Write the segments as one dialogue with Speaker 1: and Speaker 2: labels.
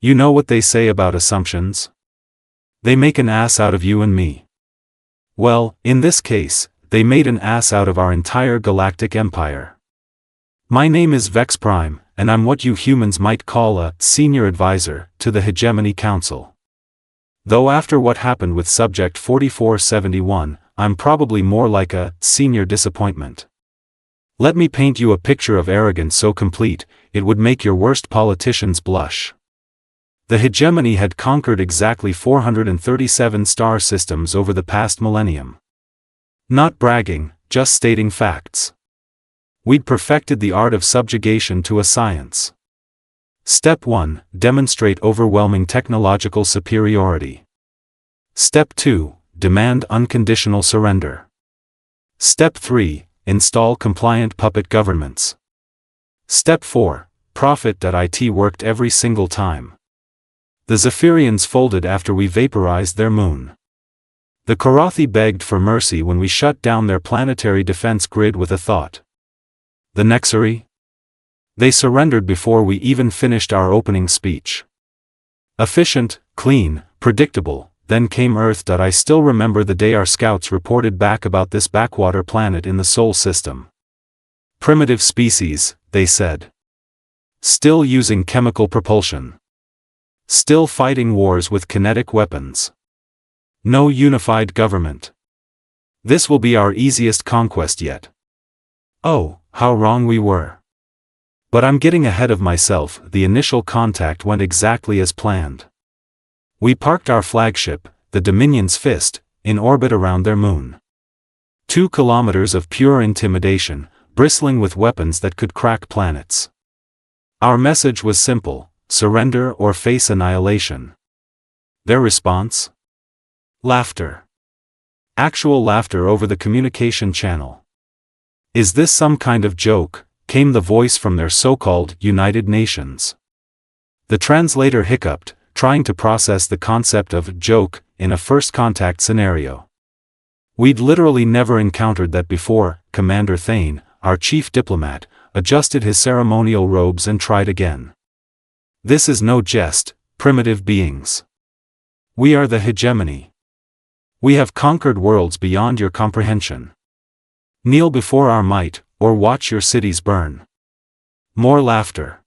Speaker 1: You know what they say about assumptions? They make an ass out of you and me. Well, in this case, they made an ass out of our entire galactic empire. My name is Vex Prime, and I'm what you humans might call a senior advisor to the Hegemony Council. Though after what happened with Subject 4471, I'm probably more like a senior disappointment. Let me paint you a picture of arrogance so complete, it would make your worst politicians blush. The Hegemony had conquered exactly 437 star systems over the past millennium. Not bragging, just stating facts. We'd perfected the art of subjugation to a science. Step 1. Demonstrate overwhelming technological superiority. Step 2. Demand unconditional surrender. Step 3. Install compliant puppet governments. Step 4. Profit.it worked every single time. The Zephyrians folded after we vaporized their moon. The Karathi begged for mercy when we shut down their planetary defense grid with a thought. The Nexari? They surrendered before we even finished our opening speech. Efficient, clean, predictable, then came Earth. I still remember the day our scouts reported back about this backwater planet in the Sol system. Primitive species, they said. Still using chemical propulsion. Still fighting wars with kinetic weapons. No unified government. This will be our easiest conquest yet. Oh, how wrong we were. But I'm getting ahead of myself. The initial contact went exactly as planned. We parked our flagship, the Dominion's Fist, in orbit around their moon. 2 kilometers of pure intimidation, bristling with weapons that could crack planets. Our message was simple: surrender or face annihilation. Their response? Laughter. Actual laughter over the communication channel. Is this some kind of joke? Came the voice from their so-called United Nations. The translator hiccuped, trying to process the concept of joke in a first contact scenario. We'd literally never encountered that before. Commander Thane, our chief diplomat, adjusted his ceremonial robes and tried again. This is no jest, primitive beings. We are the Hegemony. We have conquered worlds beyond your comprehension. Kneel before our might, or watch your cities burn. More laughter.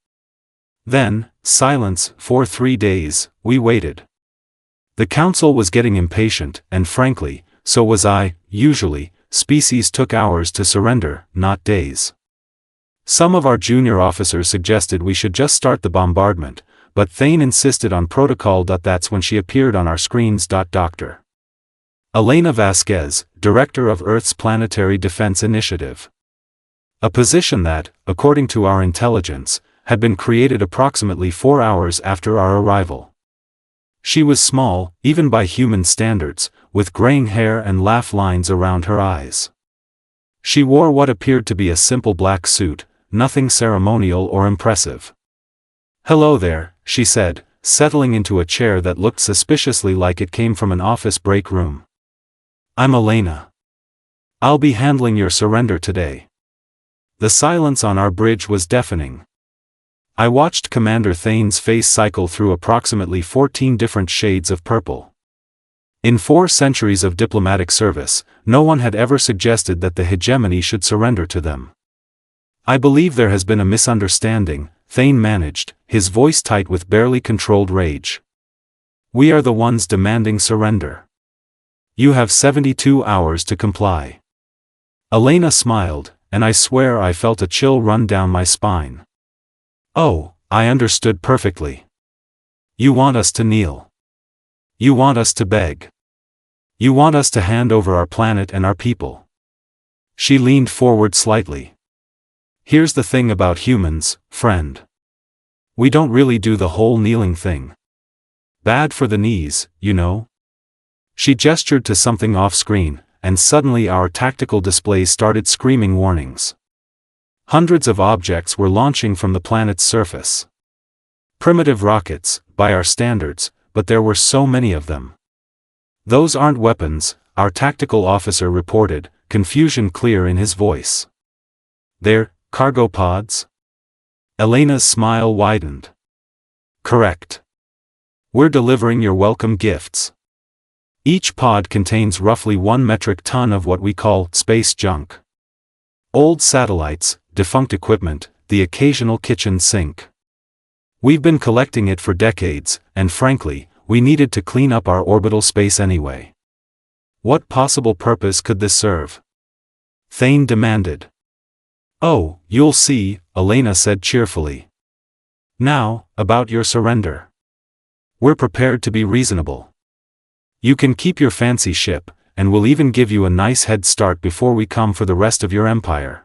Speaker 1: Then, silence. For 3 days, we waited. The council was getting impatient, and frankly, so was I. Usually, species took hours to surrender, not days. Some of our junior officers suggested we should just start the bombardment, but Thane insisted on protocol. That's when she appeared on our screens. Dr. Elena Vasquez, Director of Earth's Planetary Defense Initiative. A position that, according to our intelligence, had been created approximately 4 hours after our arrival. She was small, even by human standards, with graying hair and laugh lines around her eyes. She wore what appeared to be a simple black suit, nothing ceremonial or impressive. "Hello there," she said, settling into a chair that looked suspiciously like it came from an office break room. "I'm Elena. I'll be handling your surrender today." The silence on our bridge was deafening. I watched Commander Thane's face cycle through approximately 14 different shades of purple. In 4 centuries of diplomatic service, no one had ever suggested that the Hegemony should surrender to them. "I believe there has been a misunderstanding," Thane managed, his voice tight with barely controlled rage. "We are the ones demanding surrender. You have 72 hours to comply." Elena smiled, and I swear I felt a chill run down my spine. "Oh, I understood perfectly. You want us to kneel. You want us to beg. You want us to hand over our planet and our people." She leaned forward slightly. "Here's the thing about humans, friend. We don't really do the whole kneeling thing. Bad for the knees, you know." She gestured to something off-screen, and suddenly our tactical displays started screaming warnings. Hundreds of objects were launching from the planet's surface. Primitive rockets, by our standards, but there were so many of them. "Those aren't weapons," our tactical officer reported, confusion clear in his voice. "They're cargo pods?" Elena's smile widened. "Correct. We're delivering your welcome gifts. Each pod contains roughly 1 metric ton of what we call space junk. Old satellites, defunct equipment, the occasional kitchen sink. We've been collecting it for decades, and frankly, we needed to clean up our orbital space anyway. What possible purpose could this serve? Thane demanded. Oh, you'll see, Elena said cheerfully. Now, about your surrender. We're prepared to be reasonable. You can keep your fancy ship, and we'll even give you a nice head start before we come for the rest of your empire.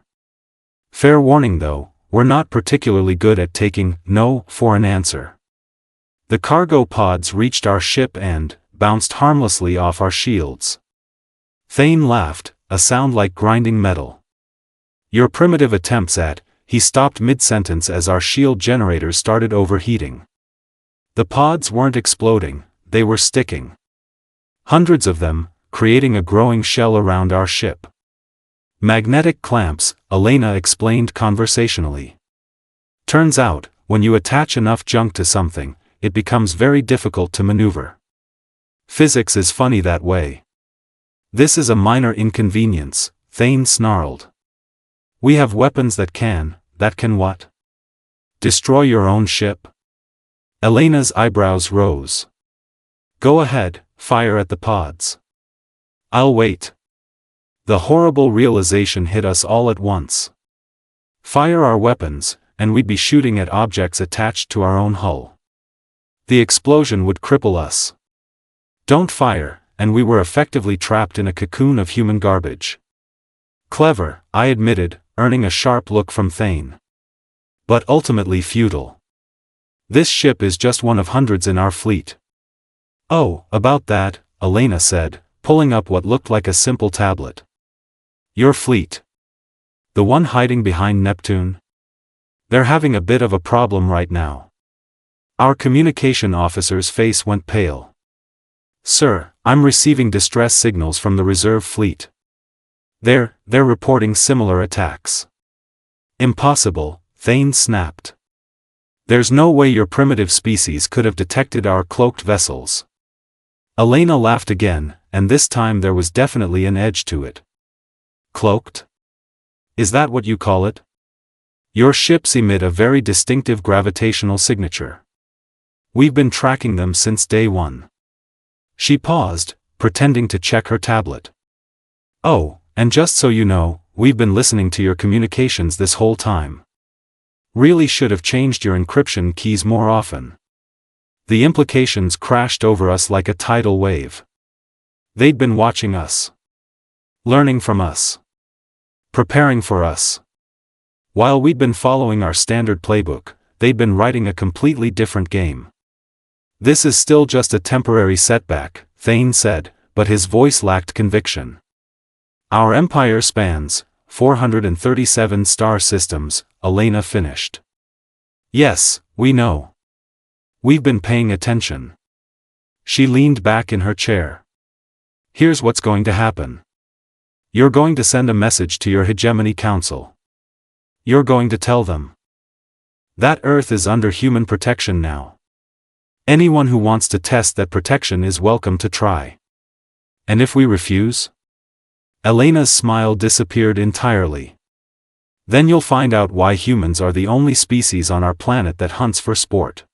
Speaker 1: Fair warning though, we're not particularly good at taking no for an answer. The cargo pods reached our ship and bounced harmlessly off our shields. Thane laughed, a sound like grinding metal. Your primitive attempts at, he stopped mid-sentence as our shield generators started overheating. The pods weren't exploding, they were sticking. Hundreds of them, creating a growing shell around our ship. Magnetic clamps, Elena explained conversationally. Turns out, when you attach enough junk to something, it becomes very difficult to maneuver. Physics is funny that way. This is a minor inconvenience, Thane snarled. We have weapons that can what? Destroy your own ship? Elena's eyebrows rose. Go ahead, fire at the pods. I'll wait. The horrible realization hit us all at once. Fire our weapons, and we'd be shooting at objects attached to our own hull. The explosion would cripple us. Don't fire, and we were effectively trapped in a cocoon of human garbage. Clever, I admitted, earning a sharp look from Thane. But ultimately futile. This ship is just one of hundreds in our fleet. Oh, about that, Elena said, pulling up what looked like a simple tablet. Your fleet. The one hiding behind Neptune? They're having a bit of a problem right now. Our communication officer's face went pale. Sir, I'm receiving distress signals from the reserve fleet. They're reporting similar attacks. Impossible, Thane snapped. There's no way your primitive species could have detected our cloaked vessels. Elena laughed again, and this time there was definitely an edge to it. Cloaked? Is that what you call it? Your ships emit a very distinctive gravitational signature. We've been tracking them since day one. She paused, pretending to check her tablet. Oh, and just so you know, we've been listening to your communications this whole time. Really should have changed your encryption keys more often. The implications crashed over us like a tidal wave. They'd been watching us. Learning from us. Preparing for us. While we'd been following our standard playbook, they'd been writing a completely different game. This is still just a temporary setback, Thane said, but his voice lacked conviction. Our empire spans 437 star systems, Elena finished. Yes, we know. We've been paying attention. She leaned back in her chair. Here's what's going to happen. You're going to send a message to your Hegemony Council. You're going to tell them that Earth is under human protection now. Anyone who wants to test that protection is welcome to try. And if we refuse? Elena's smile disappeared entirely. Then you'll find out why humans are the only species on our planet that hunts for sport.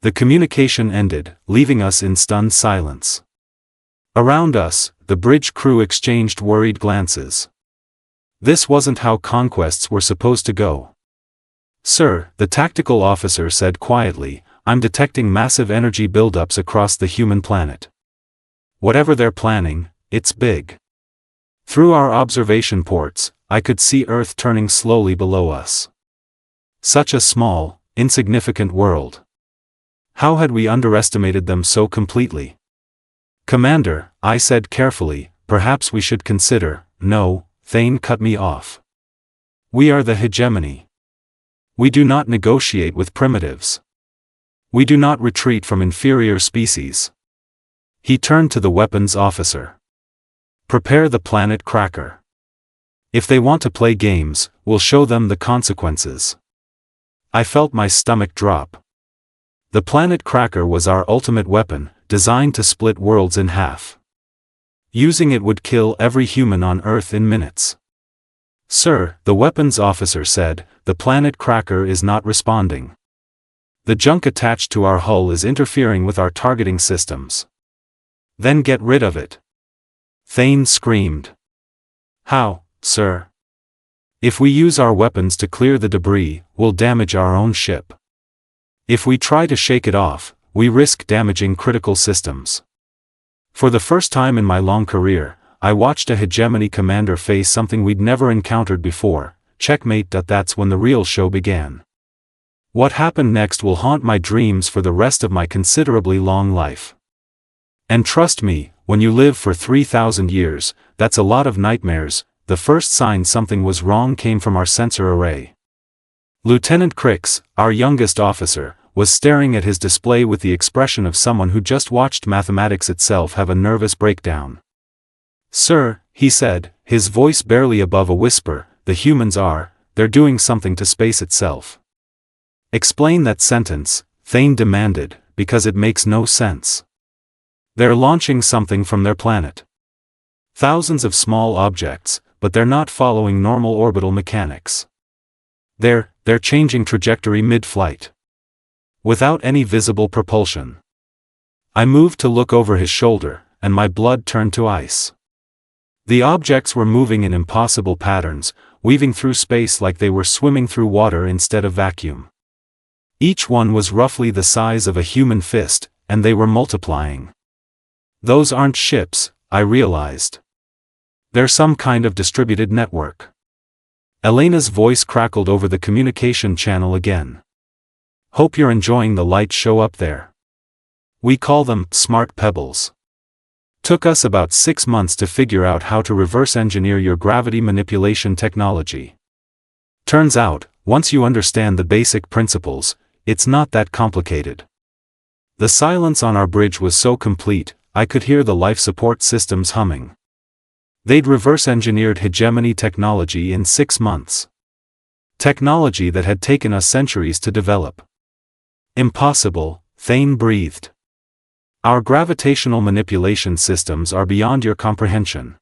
Speaker 1: The communication ended, leaving us in stunned silence. Around us, the bridge crew exchanged worried glances. This wasn't how conquests were supposed to go. Sir, the tactical officer said quietly, I'm detecting massive energy buildups across the human planet. Whatever they're planning, it's big. Through our observation ports, I could see Earth turning slowly below us. Such a small, insignificant world. How had we underestimated them so completely? Commander, I said carefully, perhaps we should consider. No, Thane cut me off. We are the Hegemony. We do not negotiate with primitives. We do not retreat from inferior species. He turned to the weapons officer. Prepare the planet cracker. If they want to play games, we'll show them the consequences. I felt my stomach drop. The planet Cracker was our ultimate weapon, designed to split worlds in half. Using it would kill every human on Earth in minutes. Sir, the weapons officer said, the planet Cracker is not responding. The junk attached to our hull is interfering with our targeting systems. Then get rid of it. Thane screamed. How, sir? If we use our weapons to clear the debris, we'll damage our own ship. If we try to shake it off, we risk damaging critical systems. For the first time in my long career, I watched a Hegemony commander face something we'd never encountered before. Checkmate. That's when the real show began. What happened next will haunt my dreams for the rest of my considerably long life. And trust me, when you live for 3,000 years, that's a lot of nightmares. The first sign something was wrong came from our sensor array. Lieutenant Crix, our youngest officer, was staring at his display with the expression of someone who just watched mathematics itself have a nervous breakdown. Sir, he said, his voice barely above a whisper, the humans they're doing something to space itself. Explain that sentence, Thane demanded, because it makes no sense. They're launching something from their planet. Thousands of small objects, but they're not following normal orbital mechanics. They're changing trajectory mid-flight. Without any visible propulsion. I moved to look over his shoulder, and my blood turned to ice. The objects were moving in impossible patterns, weaving through space like they were swimming through water instead of vacuum. Each one was roughly the size of a human fist, and they were multiplying. Those aren't ships, I realized. They're some kind of distributed network. Elena's voice crackled over the communication channel again. Hope you're enjoying the light show up there. We call them smart pebbles. Took us about 6 months to figure out how to reverse engineer your gravity manipulation technology. Turns out, once you understand the basic principles, it's not that complicated. The silence on our bridge was so complete, I could hear the life support systems humming. They'd reverse engineered Hegemony technology in 6 months. Technology that had taken us centuries to develop. Impossible, Thane breathed. Our gravitational manipulation systems are beyond your comprehension.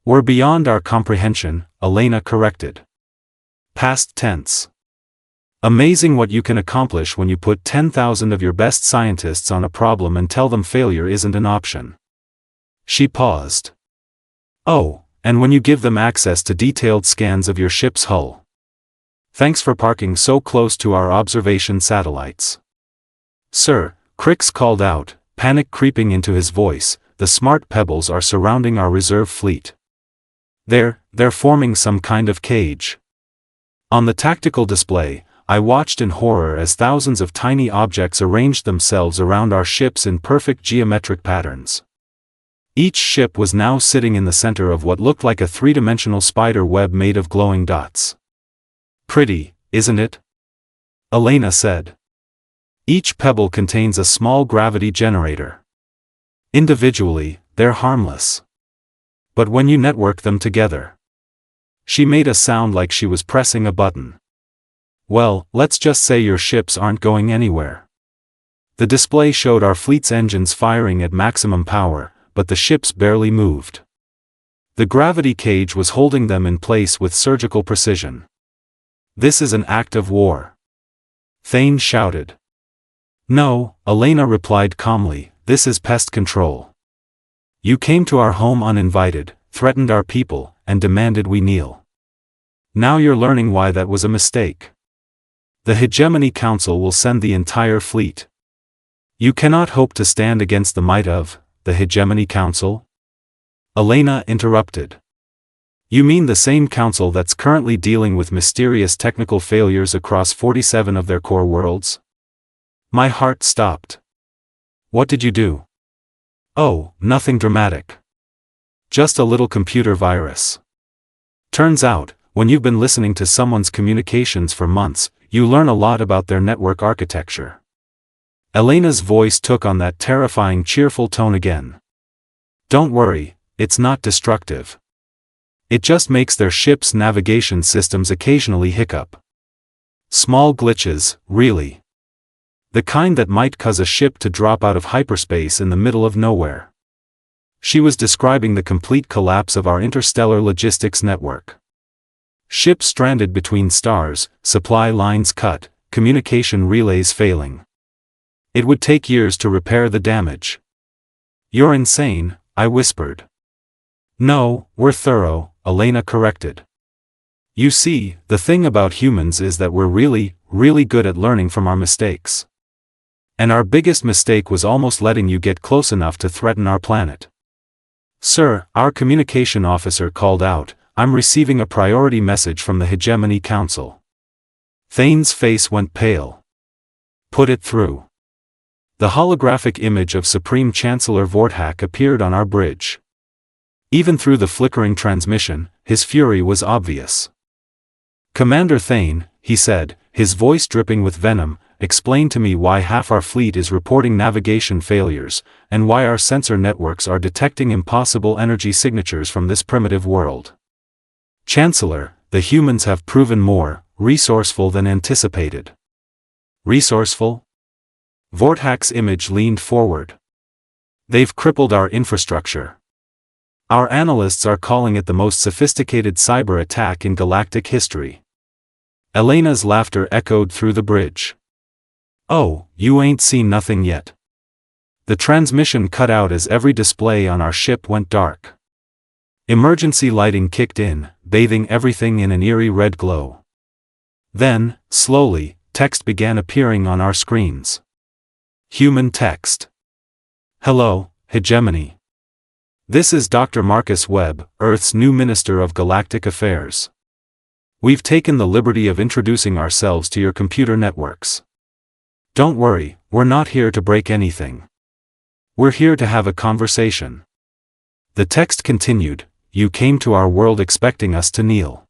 Speaker 1: We're beyond our comprehension, Elena corrected. Past tense. Amazing what you can accomplish when you put 10,000 of your best scientists on a problem and tell them failure isn't an option. She paused. Oh, and when you give them access to detailed scans of your ship's hull. Thanks for parking so close to our observation satellites. Sir, Crix called out, panic creeping into his voice, the smart pebbles are surrounding our reserve fleet. They're forming some kind of cage. On the tactical display, I watched in horror as thousands of tiny objects arranged themselves around our ships in perfect geometric patterns. Each ship was now sitting in the center of what looked like a three-dimensional spider web made of glowing dots. Pretty, isn't it? Elena said. Each pebble contains a small gravity generator. Individually, they're harmless. But when you network them together. She made a sound like she was pressing a button. Well, let's just say your ships aren't going anywhere. The display showed our fleet's engines firing at maximum power, but the ships barely moved. The gravity cage was holding them in place with surgical precision. This is an act of war. Thane shouted. No, Elena replied calmly, this is pest control. You came to our home uninvited, threatened our people, and demanded we kneel. Now you're learning why that was a mistake. The Hegemony Council will send the entire fleet. You cannot hope to stand against the might of the Hegemony Council? Elena interrupted. You mean the same council that's currently dealing with mysterious technical failures across 47 of their core worlds? My heart stopped. What did you do? Oh, nothing dramatic. Just a little computer virus. Turns out, when you've been listening to someone's communications for months, you learn a lot about their network architecture. Elena's voice took on that terrifying cheerful tone again. Don't worry, it's not destructive. It just makes their ship's navigation systems occasionally hiccup. Small glitches, really. The kind that might cause a ship to drop out of hyperspace in the middle of nowhere. She was describing the complete collapse of our interstellar logistics network. Ships stranded between stars, supply lines cut, communication relays failing. It would take years to repair the damage. "You're insane," I whispered. "No, we're thorough," Elena corrected. "You see, the thing about humans is that we're really, really good at learning from our mistakes. And our biggest mistake was almost letting you get close enough to threaten our planet." "Sir," our communication officer called out, "I'm receiving a priority message from the Hegemony Council." Thane's face went pale. "Put it through." The holographic image of Supreme Chancellor Vorthak appeared on our bridge. Even through the flickering transmission, his fury was obvious. "Commander Thane," he said, his voice dripping with venom, "explain to me why half our fleet is reporting navigation failures, and why our sensor networks are detecting impossible energy signatures from this primitive world." "Chancellor, the humans have proven more resourceful than anticipated." "Resourceful?" Vorthak's image leaned forward. "They've crippled our infrastructure. Our analysts are calling it the most sophisticated cyber attack in galactic history." Elena's laughter echoed through the bridge. "Oh, you ain't seen nothing yet." The transmission cut out as every display on our ship went dark. Emergency lighting kicked in, bathing everything in an eerie red glow. Then, slowly, text began appearing on our screens. Human text. "Hello, Hegemony. This is Dr. Marcus Webb, Earth's new Minister of Galactic Affairs. We've taken the liberty of introducing ourselves to your computer networks. Don't worry, we're not here to break anything. We're here to have a conversation." The text continued, "You came to our world expecting us to kneel.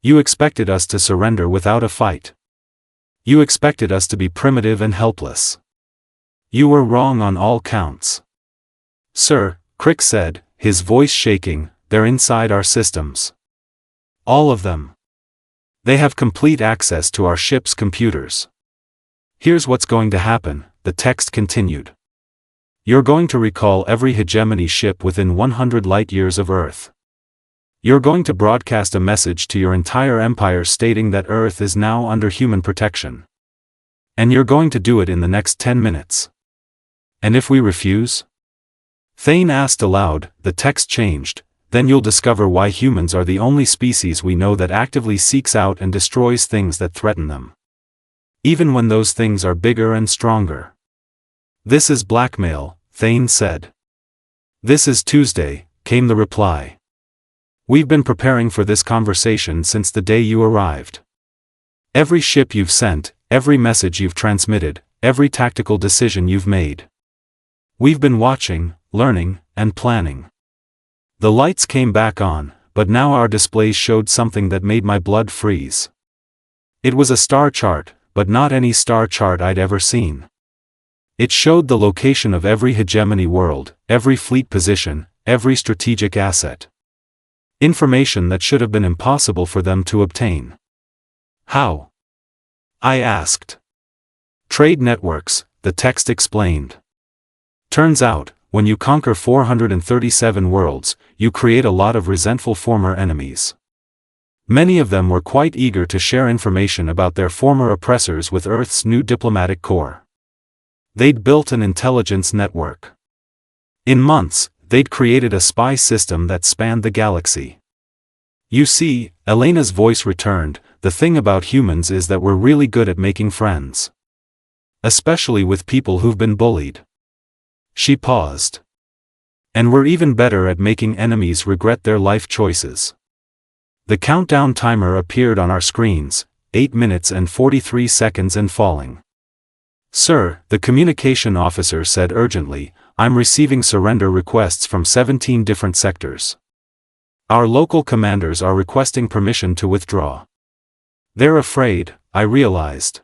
Speaker 1: You expected us to surrender without a fight. You expected us to be primitive and helpless. You were wrong on all counts. Sir," Crick said, his voice shaking, "they're inside our systems. All of them. They have complete access to our ship's computers. Here's what's going to happen," the text continued. "You're going to recall every Hegemony ship within 100 light-years of Earth. You're going to broadcast a message to your entire empire stating that Earth is now under human protection. And you're going to do it in the next 10 minutes. And if we refuse?" Thane asked aloud. The text changed. "Then you'll discover why humans are the only species we know that actively seeks out and destroys things that threaten them. Even when those things are bigger and stronger." "This is blackmail," Thane said. "This is Tuesday," came the reply. "We've been preparing for this conversation since the day you arrived. Every ship you've sent, every message you've transmitted, every tactical decision you've made. We've been watching, learning, and planning." The lights came back on, but now our displays showed something that made my blood freeze. It was a star chart, but not any star chart I'd ever seen. It showed the location of every Hegemony world, every fleet position, every strategic asset. Information that should have been impossible for them to obtain. "How?" I asked. "Trade networks," the text explained. "Turns out, when you conquer 437 worlds, you create a lot of resentful former enemies. Many of them were quite eager to share information about their former oppressors with Earth's new diplomatic corps. They'd built an intelligence network. In months, they'd created a spy system that spanned the galaxy. You see," Elena's voice returned, "the thing about humans is that we're really good at making friends. Especially with people who've been bullied." She paused. "And we're even better at making enemies regret their life choices." The countdown timer appeared on our screens, 8 minutes and 43 seconds and falling. "Sir," the communication officer said urgently, "I'm receiving surrender requests from 17 different sectors. Our local commanders are requesting permission to withdraw. They're afraid," I realized.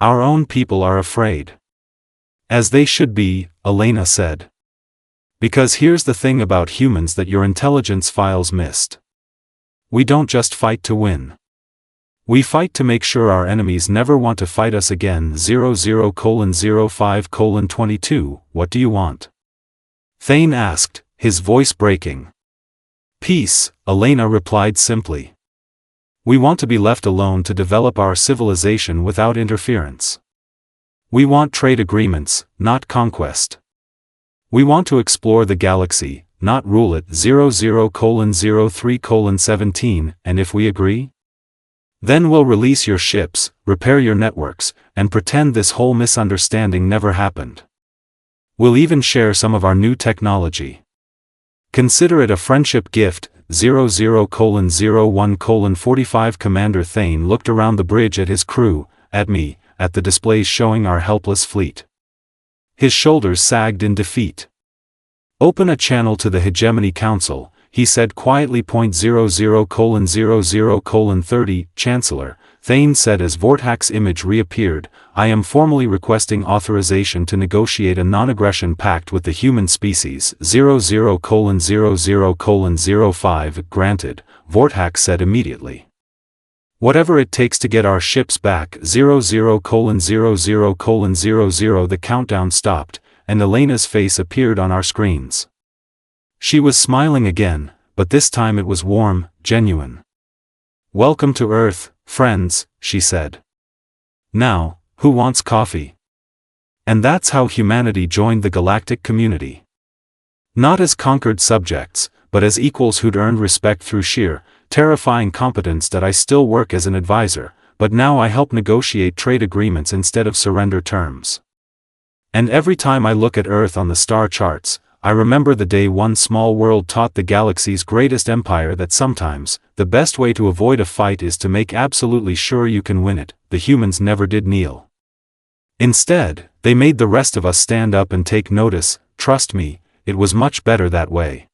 Speaker 1: "Our own people are afraid." "As they should be," Elena said. "Because here's the thing about humans that your intelligence files missed. We don't just fight to win. We fight to make sure our enemies never want to fight us again. 00:05:22, what do you want? Thane asked, his voice breaking. Peace, Elena replied simply. We want to be left alone to develop our civilization without interference. We want trade agreements, not conquest. We want to explore the galaxy, not rule it. 00:03:17, and if we agree? Then we'll release your ships, repair your networks, and pretend this whole misunderstanding never happened. We'll even share some of our new technology. Consider it a friendship gift. 00:01:45. Commander Thane looked around the bridge at his crew, at me, at the displays showing our helpless fleet. His shoulders sagged in defeat. Open a channel to the Hegemony Council, he said quietly. 00:00:30. Chancellor, Thane said as Vortak's image reappeared, I am formally requesting authorization to negotiate a non-aggression pact with the human species. 00:00:05. Granted, Vortak said immediately. Whatever it takes to get our ships back. 00:00:00. The countdown stopped, and Elena's face appeared on our screens. She was smiling again, but this time it was warm, genuine. Welcome to Earth, friends, she said. Now, who wants coffee? And that's how humanity joined the galactic community. Not as conquered subjects, but as equals who'd earned respect through sheer, terrifying competence. That I still work as an advisor, but now I help negotiate trade agreements instead of surrender terms. And every time I look at Earth on the star charts, I remember the day one small world taught the galaxy's greatest empire that sometimes, the best way to avoid a fight is to make absolutely sure you can win it. The humans never did kneel. Instead, they made the rest of us stand up and take notice. Trust me, it was much better that way.